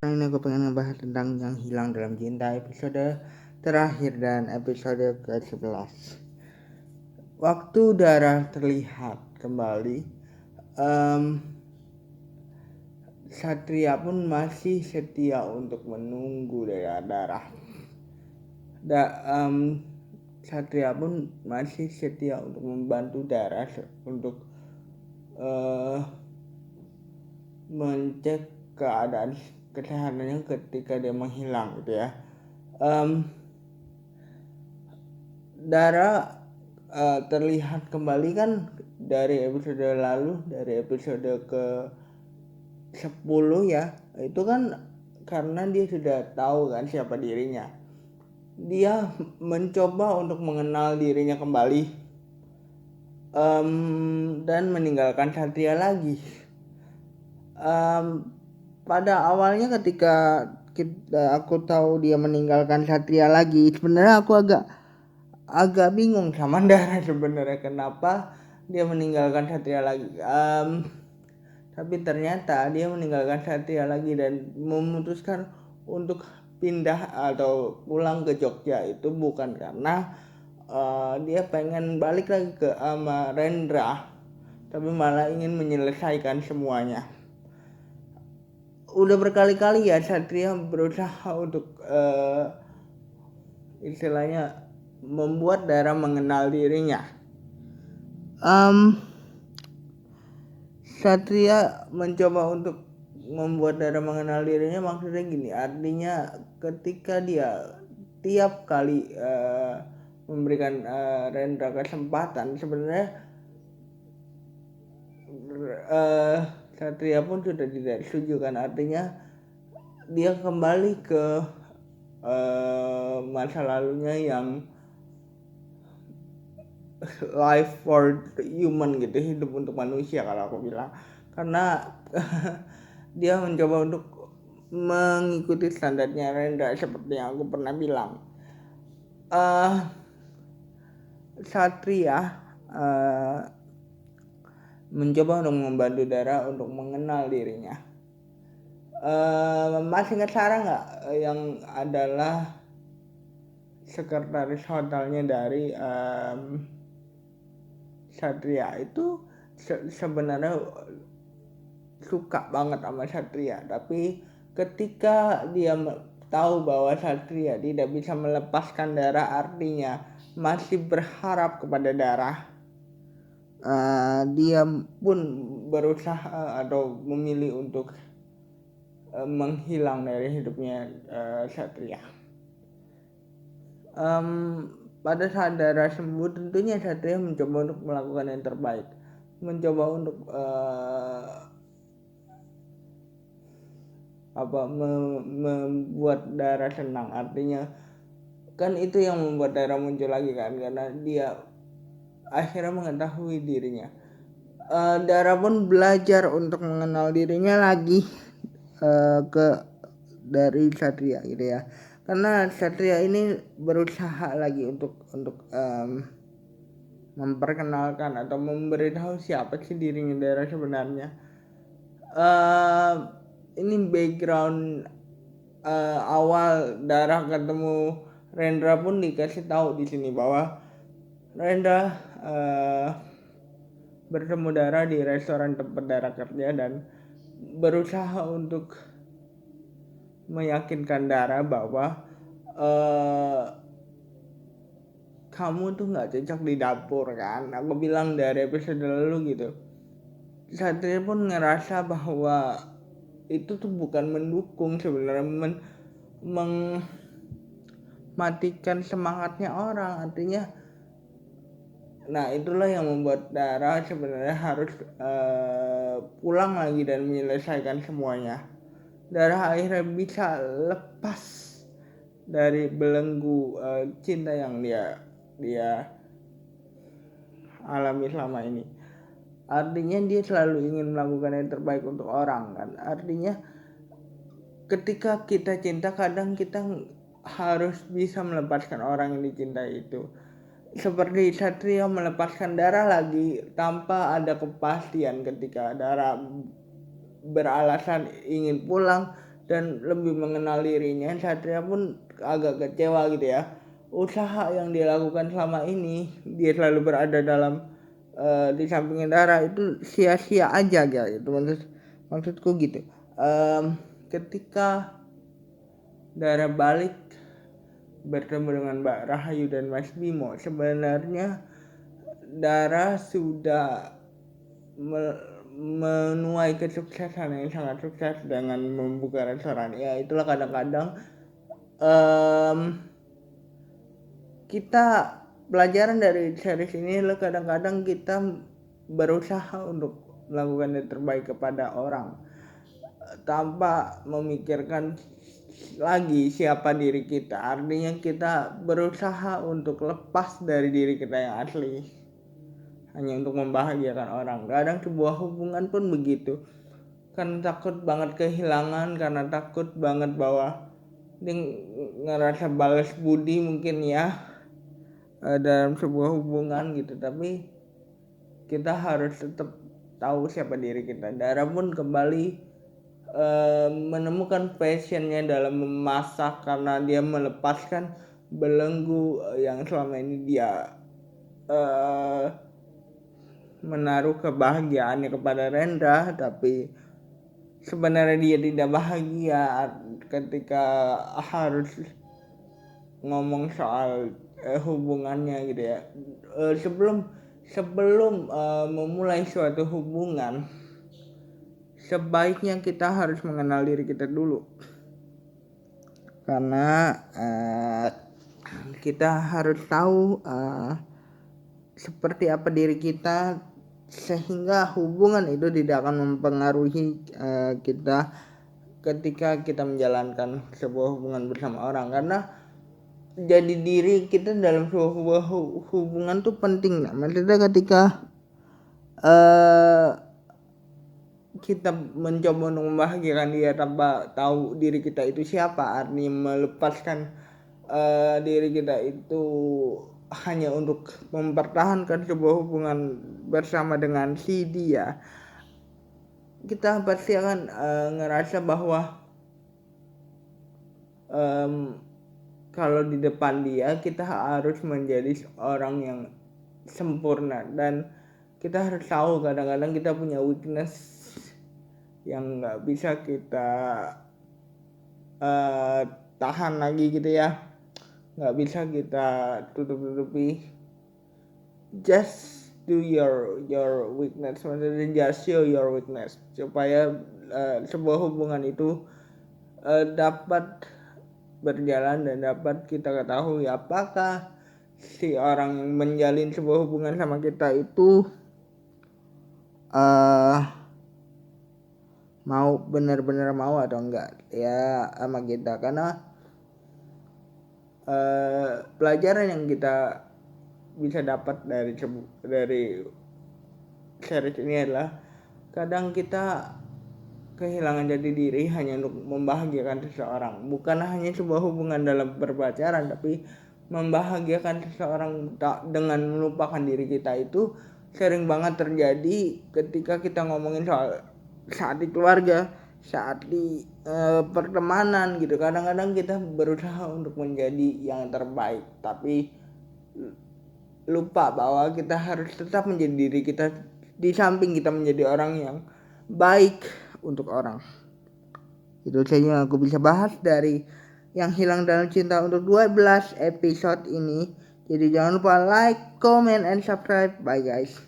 Kali ini aku pengen ngebahas tentang yang hilang dalam cinta episode terakhir dan episode ke-11. Waktu Dara terlihat kembali, Satria pun masih setia untuk menunggu Dara. Satria pun masih setia untuk membantu Dara untuk mencek keadaan kesehatannya ketika dia menghilang gitu ya. Dara terlihat kembali kan dari episode lalu, dari episode ke 10 ya. Itu kan karena dia sudah tahu kan siapa dirinya. Dia mencoba untuk mengenal dirinya kembali dan meninggalkan Satria lagi. Pada awalnya ketika aku tahu dia meninggalkan Satria lagi, sebenarnya aku agak bingung sama Dara sebenarnya kenapa dia meninggalkan Satria lagi. Tapi ternyata dia meninggalkan Satria lagi dan memutuskan untuk pindah atau pulang ke Jogja itu bukan karena dia pengen balik lagi ke Rendra, tapi malah ingin menyelesaikan semuanya. Udah berkali-kali ya Satria berusaha untuk istilahnya membuat Dara mengenal dirinya. Satria mencoba untuk membuat Dara mengenal dirinya, maksudnya gini, artinya ketika dia tiap kali memberikan Rendra kesempatan, sebenarnya Satria pun sudah tidak setuju kan, artinya dia kembali ke masa lalunya yang life for human gitu, hidup untuk manusia kalau aku bilang, karena dia mencoba untuk mengikuti standarnya Rendra seperti yang aku pernah bilang. Satria mencoba untuk membantu Dara untuk mengenal dirinya. Masih ingat Sarah nggak yang adalah sekretaris hotelnya dari Satria itu sebenarnya suka banget sama Satria, tapi ketika dia tahu bahwa Satria tidak bisa melepaskan Dara, artinya masih berharap kepada Dara, dia pun berusaha atau memilih untuk menghilang dari hidupnya Satria. Pada saat Dara sembuh, tentunya Satria mencoba untuk melakukan yang terbaik, mencoba untuk membuat Dara senang. Artinya kan itu yang membuat Dara muncul lagi kan, karena dia akhirnya mengetahui dirinya. Dara pun belajar untuk mengenal dirinya lagi dari Satria gitu ya, karena Satria ini berusaha lagi untuk memperkenalkan atau memberitahu siapa sih dirinya Dara sebenarnya. Ini background awal Dara ketemu Rendra pun dikasih tahu di sini bahwa Rendra bertemu Dara di restoran tempat Dara kerja dan berusaha untuk meyakinkan Dara bahwa kamu tuh nggak cocok di dapur kan. Aku bilang dari episode lalu gitu. Satria pun ngerasa bahwa itu tuh bukan mendukung, sebenarnya mematikan semangatnya orang. Artinya, nah itulah yang membuat Dara sebenarnya harus pulang lagi dan menyelesaikan semuanya. Dara akhirnya bisa lepas dari belenggu cinta yang dia alami selama ini. Artinya dia selalu ingin melakukan yang terbaik untuk orang kan. Artinya ketika kita cinta, kadang kita harus bisa melepaskan orang yang dicintai itu. Seperti Satria melepaskan Dara lagi tanpa ada kepastian. Ketika Dara beralasan ingin pulang, dan lebih mengenal dirinya, Satria pun agak kecewa gitu ya. Usaha yang dia lakukan selama ini, dia selalu berada dalam di samping Dara, itu sia-sia aja gitu. Maksudku gitu. Ketika Dara balik bertemu dengan Mbak Rahayu dan Mas Bimo, sebenarnya Dara sudah menuai kesuksesan yang sangat sukses dengan membuka restoran. Ya itulah kadang-kadang kita pelajaran dari series ini adalah kadang-kadang kita berusaha untuk melakukan yang terbaik kepada orang tanpa memikirkan lagi siapa diri kita. Artinya kita berusaha untuk lepas dari diri kita yang asli hanya untuk membahagiakan orang. Kadang sebuah hubungan pun begitu, karena takut banget kehilangan, karena takut banget bahwa dia ngerasa balas budi mungkin ya dalam sebuah hubungan gitu. Tapi kita harus tetap tahu siapa diri kita. Dara pun kembali menemukan passionnya dalam memasak, karena dia melepaskan belenggu yang selama ini dia menaruh kebahagiaannya kepada Rendra, tapi sebenarnya dia tidak bahagia ketika harus ngomong soal hubungannya gitu ya. Sebelum memulai suatu hubungan, sebaiknya kita harus mengenal diri kita dulu, karena kita harus tahu seperti apa diri kita, sehingga hubungan itu tidak akan mempengaruhi kita ketika kita menjalankan sebuah hubungan bersama orang. Karena jadi diri kita dalam sebuah hubungan tuh penting. Maksudnya ketika kita mencoba untuk membahagiakan dia tanpa tahu diri kita itu siapa, artinya melepaskan diri kita itu hanya untuk mempertahankan sebuah hubungan bersama dengan si dia, kita pasti akan ngerasa bahwa kalau di depan dia kita harus menjadi orang yang sempurna, dan kita harus tahu kadang-kadang kita punya weakness yang nggak bisa kita tahan lagi gitu ya, nggak bisa kita tutupi. Just do your weakness, maksudnya just show your weakness, supaya sebuah hubungan itu dapat berjalan dan dapat kita ketahui apakah si orang yang menjalin sebuah hubungan sama kita itu mau benar-benar mau atau enggak ya sama kita. Karena pelajaran yang kita bisa dapat dari series ini adalah kadang kita kehilangan jati diri hanya untuk membahagiakan seseorang. Bukan hanya sebuah hubungan dalam berpacaran, tapi membahagiakan seseorang dengan melupakan diri kita itu sering banget terjadi ketika kita ngomongin soal saat di keluarga, saat di pertemanan gitu. Kadang-kadang kita berusaha untuk menjadi yang terbaik, tapi lupa bahwa kita harus tetap menjadi diri kita, di samping kita menjadi orang yang baik untuk orang. Itu saja yang aku bisa bahas dari Yang Hilang Dalam Cinta untuk 12 episode ini. Jadi jangan lupa like, comment, and subscribe. Bye guys.